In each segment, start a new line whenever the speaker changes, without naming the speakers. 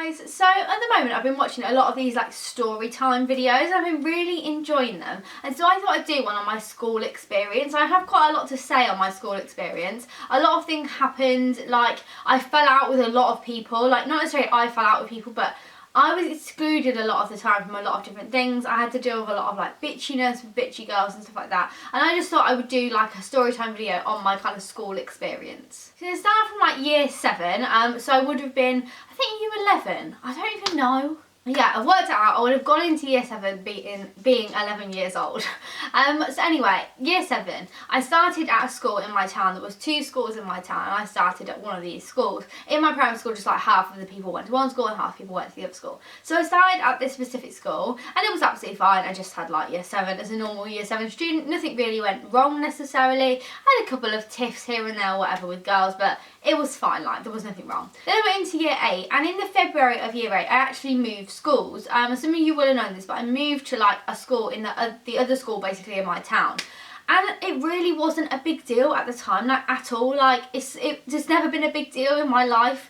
guys, so at the moment I've been watching a lot of these like story time videos and I've been really enjoying them, and so I thought I'd do one on my school experience. I have quite a lot to say on my school experience. A lot of things happened, like I fell out with a lot of people, like not necessarily I fell out with people, but I was excluded a lot of the time from a lot of different things. I had to deal with a lot of like bitchiness with bitchy girls and stuff like that. And I just thought I would do like a story time video on my kind of school experience. So it started from like year 7, so I would have been, I think year 11. I don't even know. Yeah, I've worked it out. I would have gone into year 7 being 11 years old. So anyway, year 7, I started at a school in my town. There was 2 schools in my town, and I started at one of these schools. In my primary school, just like half of the people went to one school and half the people went to the other school. So I started at this specific school, and it was absolutely fine. I just had like year 7 as a normal year 7 student. Nothing really went wrong necessarily. I had a couple of tiffs here and there, whatever, with girls, but it was fine. Like there was nothing wrong. Then I went into year 8, and in the February of year 8, I actually moved schools. Some of you will have known this, but I moved to like a school in the other school basically in my town. And it really wasn't a big deal at the time, like at all. Like it's just never been a big deal in my life.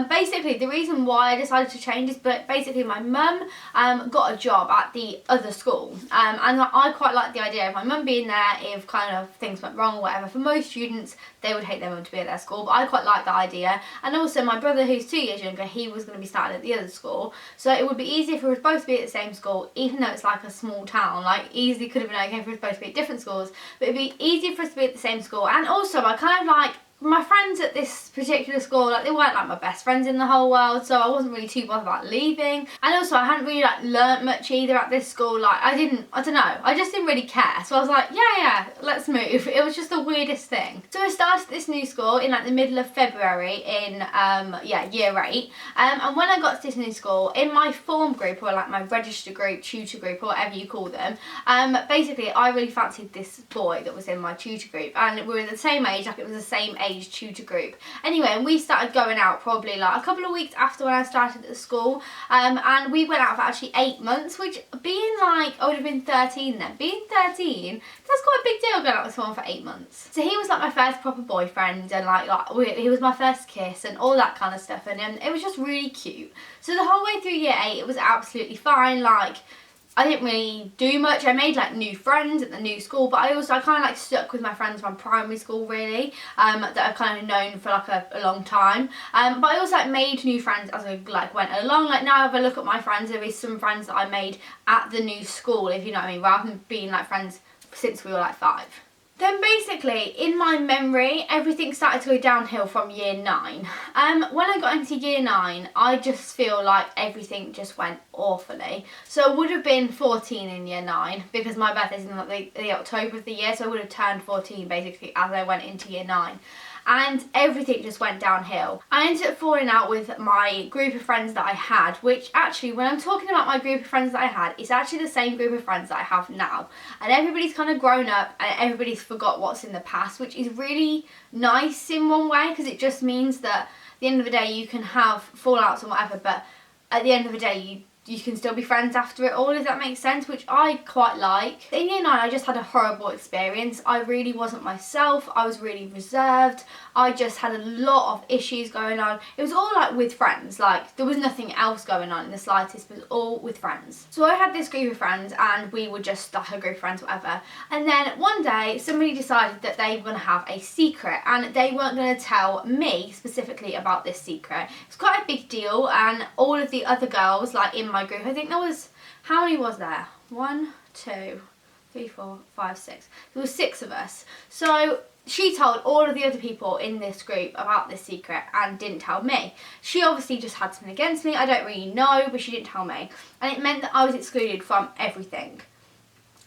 Basically the reason why I decided to change is, but basically my mum got a job at the other school, and I quite like the idea of my mum being there if kind of things went wrong or whatever. For most students, they would hate their mum to be at their school, but I quite like the idea. And also my brother, who's 2 years younger, he was going to be starting at the other school, so it would be easier for us both to be at the same school, even though it's like a small town. Like easily could have been okay for us both to be at different schools, but it'd be easier for us to be at the same school. And also I kind of like my friends at this particular school, like they weren't like my best friends in the whole world, so I wasn't really too bothered about leaving. And also I hadn't really like learnt much either at this school. Like I don't know, I just didn't really care. So I was like, yeah, let's move. It was just the weirdest thing. So I started this new school in like the middle of February in year 8. And when I got to this new school, in my form group, or like my register group, tutor group, or whatever you call them, basically I really fancied this boy that was in my tutor group, and we were the same age, like it was the same age tutor group. Anyway, and we started going out probably like a couple of weeks after when I started at the school, and we went out for actually 8 months, which being like, I would have been 13 then, being 13, that's quite a big deal going out with someone for 8 months. So he was like my first proper boyfriend, and he was my first kiss and all that kind of stuff, and it was just really cute. So the whole way through year 8 it was absolutely fine. Like I didn't really do much. I made like new friends at the new school, but I kind of like stuck with my friends from primary school really, that I've kind of known for like a long time. But I also like made new friends as I like went along. Like now if I look at my friends, there is some friends that I made at the new school, if you know what I mean, rather than being like friends since we were like 5. Then basically, in my memory, everything started to go downhill from year 9. When I got into year 9, I just feel like everything just went awfully. So I would have been 14 in year 9, because my birthday's in like the October of the year, so I would have turned 14 basically as I went into year 9. And everything just went downhill. I ended up falling out with my group of friends that I had, which actually, when I'm talking about my group of friends that I had, it's actually the same group of friends that I have now. And everybody's kind of grown up and everybody's forgot what's in the past, which is really nice in one way, because it just means that at the end of the day you can have fallouts and whatever, but at the end of the day you can still be friends after it all, if that makes sense, which I quite like. In year 9 I just had a horrible experience. I really wasn't myself. I was really reserved. I just had a lot of issues going on. It was all like with friends, like there was nothing else going on in the slightest, it was all with friends. So I had this group of friends and we were just like a group of friends, whatever. And then one day somebody decided that they were going to have a secret, and they weren't going to tell me specifically about this secret. It's quite a big deal, and all of the other girls like in my group, I think there was, how many was there? 1, 2, 3, 4, 5, 6. There was 6 of us. So she told all of the other people in this group about this secret and didn't tell me. She obviously just had something against me. I don't really know, but she didn't tell me. And it meant that I was excluded from everything.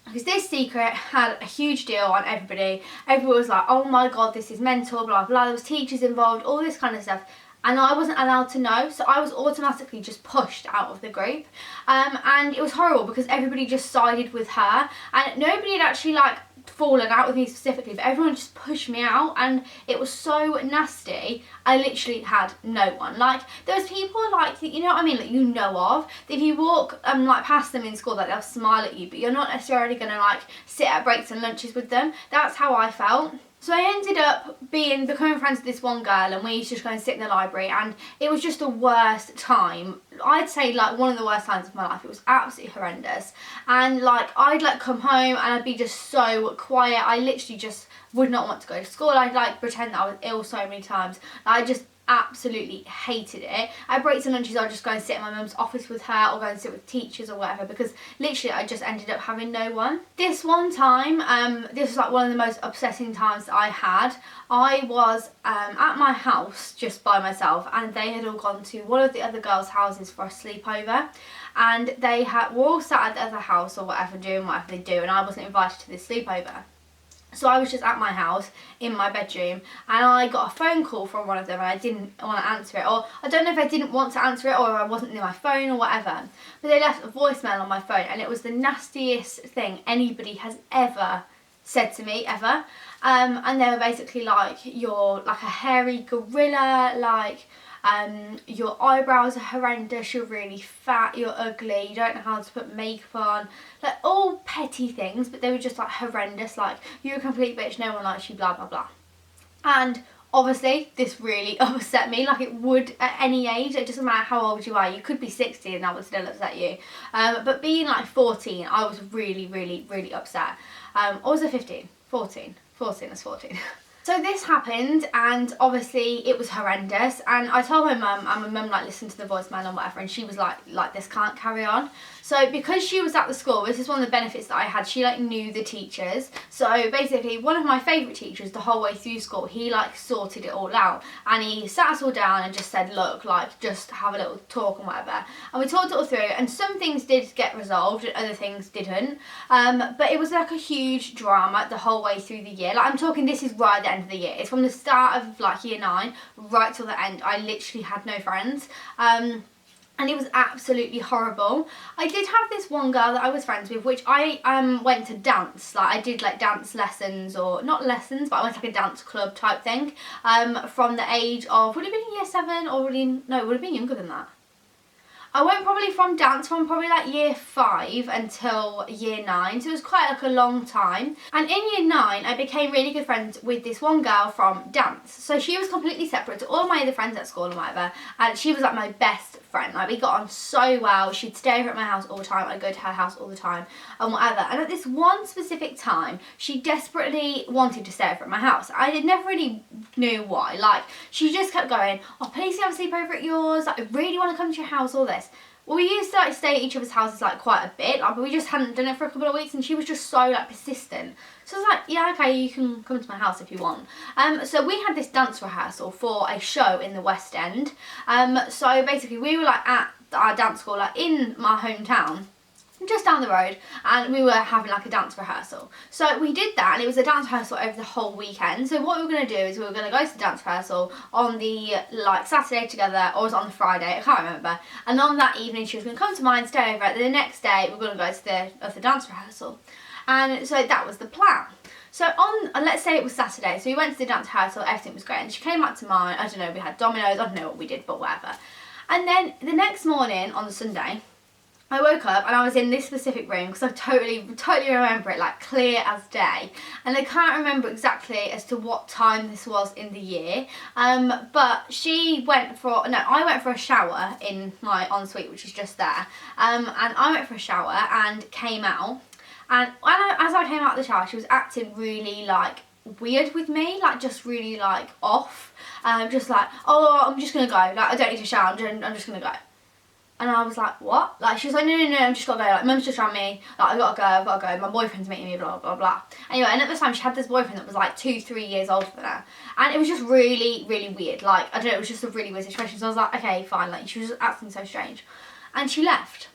Because this secret had a huge deal on everybody. Everyone was like, oh my god, this is mental, blah blah. There was teachers involved, all this kind of stuff. And I wasn't allowed to know, so I was automatically just pushed out of the group. And it was horrible because everybody just sided with her, and nobody had actually like fallen out with me specifically, but everyone just pushed me out, and it was so nasty. I literally had no one. Like there was people like, you know what I mean, like you know of, that if you walk like past them in school, like they'll smile at you, but you're not necessarily gonna like sit at breaks and lunches with them. That's how I felt. So I ended up becoming friends with this one girl, and we used to just go and sit in the library, and it was just the worst time I'd say like one of the worst times of my life. It was absolutely horrendous. And like I'd like come home and I'd be just so quiet. I literally just would not want to go to school. I'd like pretend that I was ill so many times. I just absolutely hated it. At breaks and lunches I'd just go and sit in my mum's office with her or go and sit with teachers or whatever, because literally I just ended up having no one. This one time, this was like one of the most upsetting times that I had. I was at my house just by myself, and they had all gone to one of the other girls' houses for a sleepover, and were all sat at the other house or whatever doing whatever they do, and I wasn't invited to this sleepover. So I was just at my house in my bedroom, and I got a phone call from one of them and I didn't want to answer it, or I don't know if I didn't want to answer it or I wasn't near my phone or whatever, but they left a voicemail on my phone, and it was the nastiest thing anybody has ever said to me, ever. And they were basically like, you're like a hairy gorilla, like your eyebrows are horrendous, you're really fat, you're ugly, you don't know how to put makeup on, like all petty things, but they were just like horrendous, like you're a complete bitch, no one likes you, blah blah blah. And obviously this really upset me, like it would at any age. It doesn't matter how old you are, you could be 60 and that would still upset you, but being like 14, I was really upset. Or was it 15? 14 is 14. So this happened, and obviously it was horrendous, and I told my mum, and my mum like listened to the voicemail and whatever, and she was like this can't carry on. So because she was at the school, this is one of the benefits that I had, she like knew the teachers. So basically one of my favourite teachers the whole way through school, he like sorted it all out, and he sat us all down and just said, look, like just have a little talk and whatever, and we talked it all through, and some things did get resolved and other things didn't, but it was like a huge drama the whole way through the year. Like I'm talking, this is right at the end of the year, it's from the start of like year 9 right till the end. I literally had no friends, and it was absolutely horrible. I did have this one girl that I was friends with, which I went to dance. Like I did like dance lessons, or not lessons, but I went to like a dance club type thing, from the age of, would it have been year 7 or would it have been younger than that? I went probably from probably like year 5 until year 9, so it was quite like a long time. And in year 9 I became really good friends with this one girl from dance. So she was completely separate to all my other friends at school and whatever, and she was like my best friend. Like we got on so well, she'd stay over at my house all the time, I'd go to her house all the time and whatever. And at this one specific time she desperately wanted to stay over at my house. I never really knew why. Like she just kept going, oh please can I have a sleepover at yours, like I really want to come to your house, all this. Well, we used to like stay at each other's houses like quite a bit, like, but we just hadn't done it for a couple of weeks, and she was just so like persistent. So I was like, yeah, okay, you can come to my house if you want. So we had this dance rehearsal for a show in the West End. So basically we were like at our dance school, like in my hometown, just down the road, and we were having like a dance rehearsal. So we did that, and it was a dance rehearsal over the whole weekend. So what we were going to do is we were going to go to the dance rehearsal on the like Saturday together, or was it on the Friday, I can't remember, and on that evening she was going to come to mine, stay over, the next day we were going to go to the dance rehearsal. And so that was the plan. So on, let's say it was Saturday, so we went to the dance rehearsal, everything was great, and she came back to mine, I don't know, we had dominoes, I don't know what we did, but whatever. And then the next morning on the Sunday, I woke up and I was in this specific room, because I totally remember it like clear as day, and I can't remember exactly as to what time this was in the year, but I went for a shower in my ensuite, which is just there, and I went for a shower and came out, and as I came out of the shower she was acting really like weird with me, like just really like off, just like, oh I'm just gonna go, like I don't need to shower, I'm just gonna go. And I was like, what? Like, she was like, no, I'm just gotta go, like, mum's just around me, like, I've gotta go, my boyfriend's meeting me, blah, blah, blah. Anyway, and at the time, she had this boyfriend that was, like, 2-3 years older than her, and it was just really weird, like, I don't know, it was just a really weird situation, so I was like, okay, fine, like, she was just acting so strange. And she left.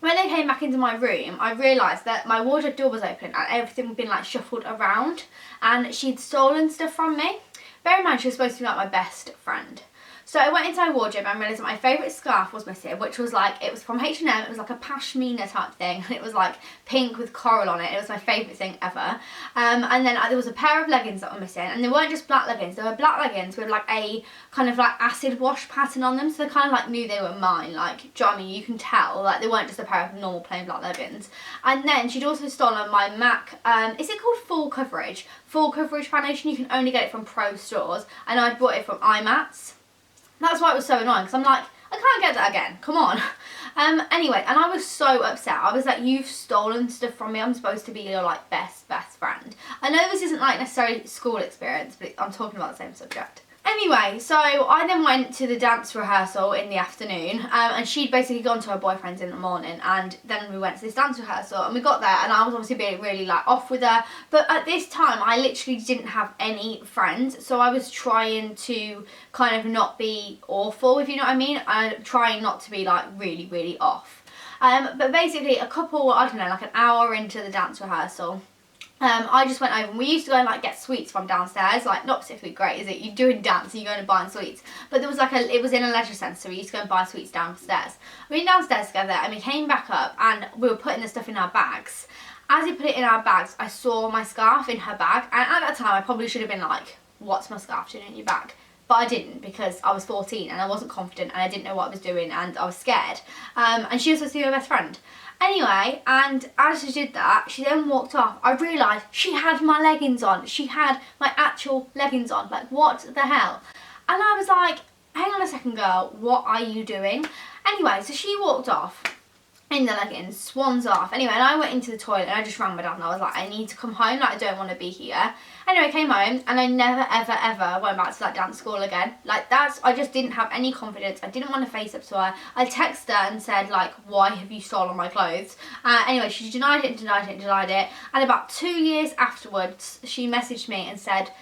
When I came back into my room, I realised that my wardrobe door was open, and everything had been, like, shuffled around, and she'd stolen stuff from me. Bear in mind, she was supposed to be, like, my best friend. So I went into my wardrobe and realised that my favourite scarf was missing, which was like, it was from H&M, it was like a pashmina type thing, and it was like pink with coral on it. It was my favourite thing ever. And then there was a pair of leggings that were missing, and they weren't just black leggings, they were black leggings with like a kind of like acid wash pattern on them, so they kind of like knew they were mine, like, do you know what I mean? You can tell, like they weren't just a pair of normal plain black leggings. And then she'd also stolen my MAC, is it called Full Coverage? Full Coverage foundation, you can only get it from pro stores, and I'd bought it from IMATS. That's why it was so annoying, because I'm like, I can't get that again, come on. Anyway, and I was so upset. I was like, you've stolen stuff from me. I'm supposed to be your like best friend. I know this isn't like necessarily school experience, but I'm talking about the same subject. Anyway, so I then went to the dance rehearsal in the afternoon, and she'd basically gone to her boyfriend's in the morning, and then we went to this dance rehearsal, and we got there, and I was obviously being really like off with her, but at this time I literally didn't have any friends, so I was trying to kind of not be awful, if you know what I mean, and trying not to be like really off. But basically I don't know, like an hour into the dance rehearsal, I just went over, and we used to go and like get sweets from downstairs, like not particularly great, is it? You're doing dance and you're going to buy sweets, but there was like it was in a leisure centre, so we used to go and buy sweets downstairs. We went downstairs together, and we came back up, and we were putting the stuff in our bags. As we put it in our bags, I saw my scarf in her bag, and at that time I probably should have been like, what's my scarf doing in your bag? But I didn't, because I was 14 and I wasn't confident and I didn't know what I was doing and I was scared. And she was supposed to be my best friend. Anyway, and as she did that, she then walked off. I realised she had my leggings on. She had my actual leggings on. Like, what the hell? And I was like, hang on a second, girl, what are you doing? Anyway, so she walked off in the leggings, swans off. Anyway, and I went into the toilet and I just rang my dad and I was like, I need to come home, like I don't want to be here. Anyway, I came home and I never ever went back to that dance school again. Like I just didn't have any confidence. I didn't want to face up to her. I texted her and said like, why have you stolen my clothes? Anyway, she denied it. And about 2 years afterwards, she messaged me and said,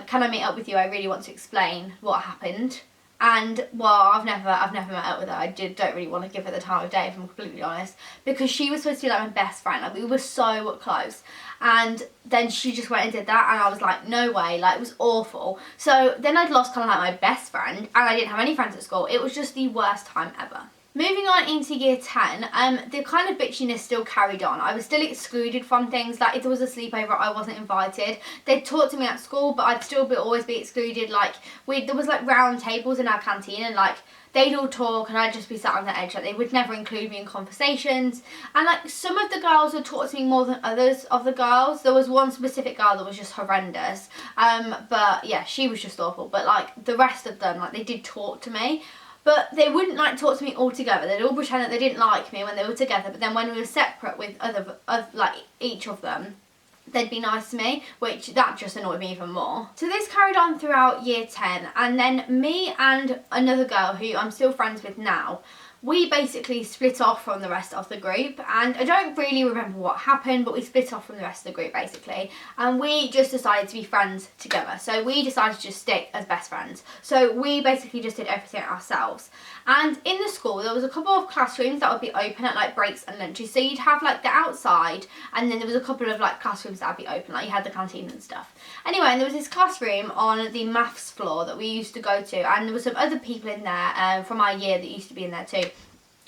can I meet up with you? I really want to explain what happened. And well, I've never met up with her. I don't really want to give her the time of day, if I'm completely honest, because she was supposed to be like my best friend. Like we were so close, and then she just went and did that, and I was like, no way, like it was awful. So then I'd lost kind of like my best friend, and I didn't have any friends at school. It was just the worst time ever. Moving on into year 10, the kind of bitchiness still carried on. I was still excluded from things, like if there was a sleepover, I wasn't invited. They'd talk to me at school, but I'd still always be excluded. Like there was like round tables in our canteen, and like they'd all talk and I'd just be sat on the edge. Like they would never include me in conversations. And like some of the girls would talk to me more than others of the girls. There was one specific girl that was just horrendous. But yeah, she was just awful. But like the rest of them, like they did talk to me. But they wouldn't like talk to me all together. They'd all pretend that they didn't like me when they were together. But then when we were separate with other like each of them, they'd be nice to me, which that just annoyed me even more. So this carried on throughout year 10, and then me and another girl who I'm still friends with now, we basically split off from the rest of the group, and I don't really remember what happened, but we split off from the rest of the group basically, and we just decided to be friends together. So we decided to just stick as best friends. So we basically just did everything ourselves. And in the school there was a couple of classrooms that would be open at like breaks and lunches. So you'd have like the outside, and then there was a couple of like classrooms that would be open, like you had the canteen and stuff. Anyway, and there was this classroom on the maths floor that we used to go to, and there were some other people in there from our year that used to be in there too.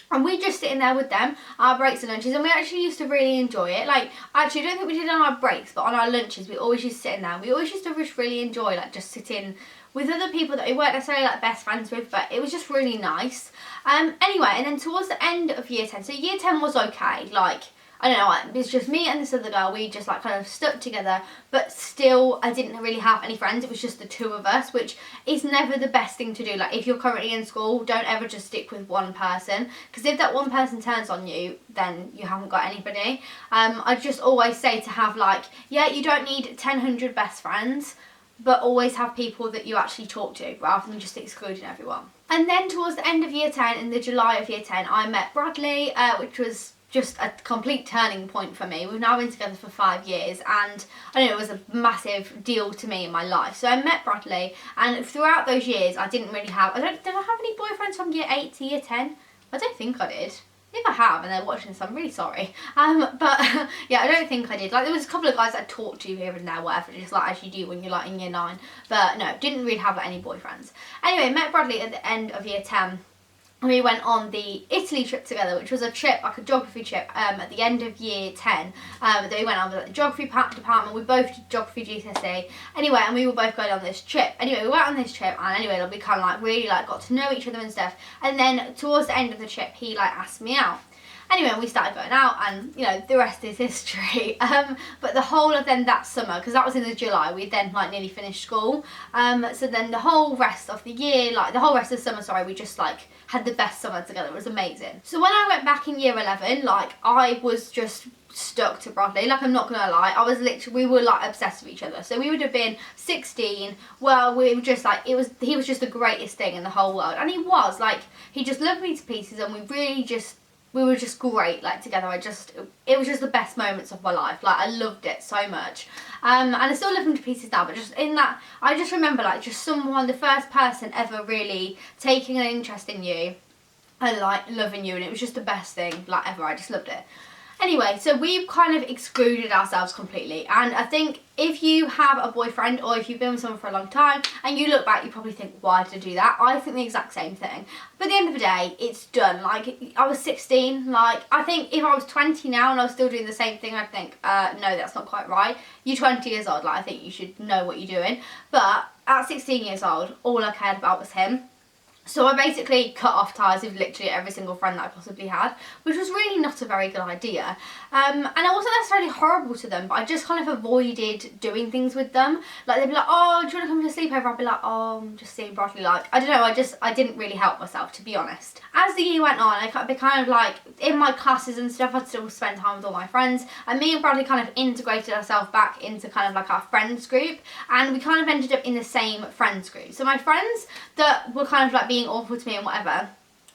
And we just sit in there with them, our breaks and lunches, and we actually used to really enjoy it. Like, actually, I don't think we did on our breaks, but on our lunches, we always used to sit in there. We always used to just really enjoy, like, just sitting with other people that we weren't necessarily, like, best friends with, but it was just really nice. Anyway, and then towards the end of year 10, so year 10 was okay, like, I don't know, it was just me and this other girl, we just like kind of stuck together, but still I didn't really have any friends. It was just the two of us, which is never the best thing to do. Like if you're currently in school, don't ever just stick with one person, because if that one person turns on you, then you haven't got anybody. I just always say to have like, yeah, you don't need 1,000 best friends, but always have people that you actually talk to rather than just excluding everyone. And then towards the end of year 10, in the July of year 10, I met Bradley, which was just a complete turning point for me. We've now been together for 5 years, and I don't know, it was a massive deal to me in my life. So I met Bradley, and throughout those years I didn't really have, did I have any boyfriends from year 8 to year 10? I don't think I did. If I have and they're watching this, I'm really sorry. But yeah, I don't think I did. Like there was a couple of guys I talked to here and there, whatever, just like as you do when you're like in year 9. But no, didn't really have any boyfriends. Anyway, met Bradley at the end of year 10. And we went on the Italy trip together, which was a trip, like a geography trip, at the end of year 10. That we went on with like, the geography department. We both did geography GCSE. Anyway, and we were both going on this trip. Anyway, we went on this trip, and anyway, we kind of like really like got to know each other and stuff. And then towards the end of the trip, he like asked me out. Anyway, we started going out, and you know, the rest is history. But the whole of then that summer, because that was in the July, we then like nearly finished school. So then the whole rest of the year, like the whole rest of the summer, sorry, we just like had the best summer together. It was amazing. So when I went back in year 11, like I was just stuck to Bradley. Like, I'm not gonna lie, I was literally, we were like obsessed with each other. So we would have been 16. Well, we were just like, he was just the greatest thing in the whole world, and he was like, he just loved me to pieces, and we were just great, like, together. It was just the best moments of my life. Like, I loved it so much. And I still love him to pieces now, but just in that, I just remember, like, just someone, the first person ever really taking an interest in you and, like, loving you, and it was just the best thing, like, ever. I just loved it. Anyway, so we've kind of excluded ourselves completely, and I think if you have a boyfriend or if you've been with someone for a long time and you look back, you probably think, why did I do that? I think the exact same thing. But at the end of the day, it's done. Like, I was 16, like, I think if I was 20 now and I was still doing the same thing, I'd think, no, that's not quite right. You're 20 years old, like, I think you should know what you're doing. But at 16 years old, all I cared about was him. So I basically cut off ties with literally every single friend that I possibly had, which was really not a very good idea. And it wasn't necessarily horrible to them, but I just kind of avoided doing things with them. Like, they'd be like, oh, do you want to come to a sleepover? I'd be like, oh, I'm just seeing Bradley. Like, I don't know, I didn't really help myself, to be honest. As the year went on, I kind of like, in my classes and stuff, I'd still spend time with all my friends. And me and Bradley kind of integrated ourselves back into kind of like our friends group. And we kind of ended up in the same friends group. So my friends that were kind of like being awful to me and whatever,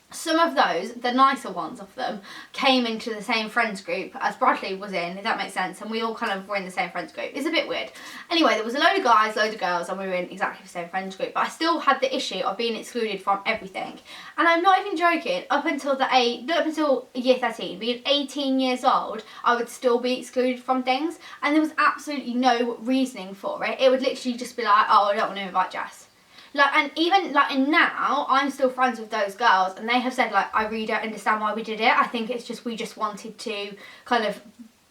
some of those, the nicer ones of them, came into the same friends group as Bradley was in, if that makes sense, and we all kind of were in the same friends group. It's a bit weird. Anyway, there was a load of guys, loads of girls, and we were in exactly the same friends group, but I still had the issue of being excluded from everything. And I'm not even joking, up until year 13, being 18 years old, I would still be excluded from things, and there was absolutely no reasoning for it. It would literally just be like, oh, I don't want to invite Jess. Like, and even, like, and now, I'm still friends with those girls, and they have said, like, I really don't understand why we did it. I think it's just, we just wanted to kind of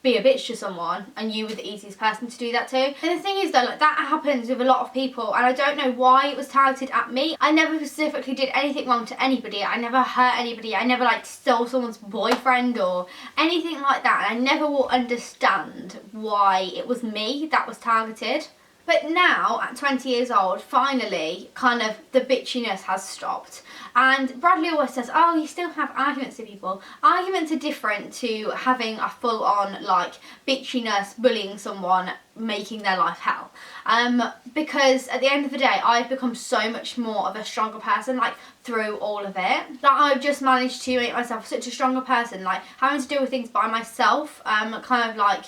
be a bitch to someone, and you were the easiest person to do that to. And the thing is, though, like, that happens with a lot of people, and I don't know why it was targeted at me. I never specifically did anything wrong to anybody. I never hurt anybody. I never, like, stole someone's boyfriend or anything like that, and I never will understand why it was me that was targeted. But now, at 20 years old, finally, kind of, the bitchiness has stopped. And Bradley always says, oh, you still have arguments with people. Arguments are different to having a full-on, like, bitchiness, bullying someone, making their life hell. Because at the end of the day, I've become so much more of a stronger person, like, through all of it. That I've just managed to make myself such a stronger person, like, having to deal with things by myself, kind of, like,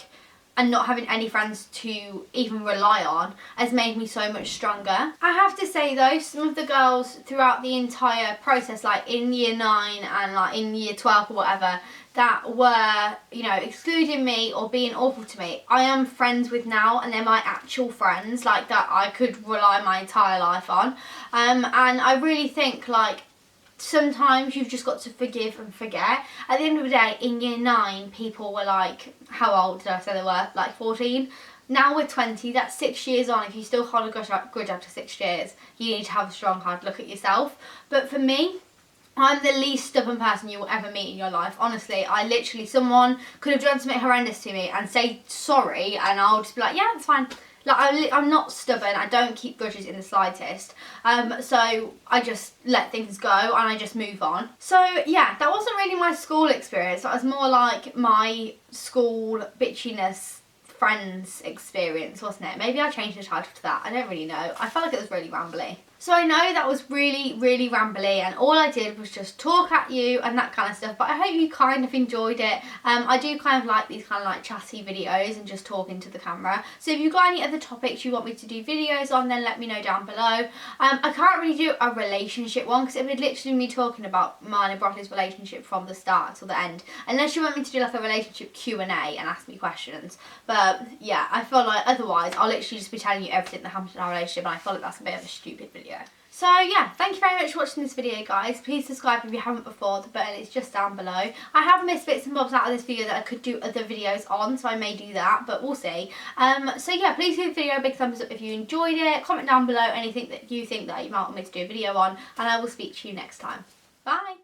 and not having any friends to even rely on has made me so much stronger. I have to say though, some of the girls throughout the entire process, like in year 9 and like in year 12 or whatever, that were, you know, excluding me or being awful to me, I am friends with now, and they're my actual friends, like, that I could rely my entire life on. And I really think, like, sometimes you've just got to forgive and forget. At the end of the day, in year 9, people were like, how old did I say they were? Like 14. Now we're 20, that's 6 years on. If you still hold a grudge after 6 years, you need to have a strong, hard look at yourself. But for me, I'm the least stubborn person you will ever meet in your life. Honestly, someone could have done something horrendous to me and say sorry, and I'll just be like, yeah, it's fine. Like, I'm not stubborn, I don't keep grudges in the slightest, so I just let things go and I just move on. So yeah, that wasn't really my school experience, that was more like my school bitchiness friends experience, wasn't it? Maybe I changed the title to that, I don't really know. I felt like it was really rambly. So I know that was really, really rambly, and all I did was just talk at you and that kind of stuff, but I hope you kind of enjoyed it. I do kind of like these kind of like chatty videos and just talking to the camera. So if you've got any other topics you want me to do videos on, then let me know down below. I can't really do a relationship one because it would literally be me talking about mine and Bradley's relationship from the start till the end, unless you want me to do like a relationship Q&A and ask me questions. But yeah, I feel like otherwise I'll literally just be telling you everything that happened in our relationship, and I feel like that's a bit of a stupid video. So yeah, thank you very much for watching this video, guys. Please subscribe if you haven't before, the button is just down below. I have missed bits and bobs out of this video that I could do other videos on, so I may do that, but we'll see. So yeah, please give the video a big thumbs up if you enjoyed it. Comment down below anything that you think that you might want me to do a video on, and I will speak to you next time. Bye!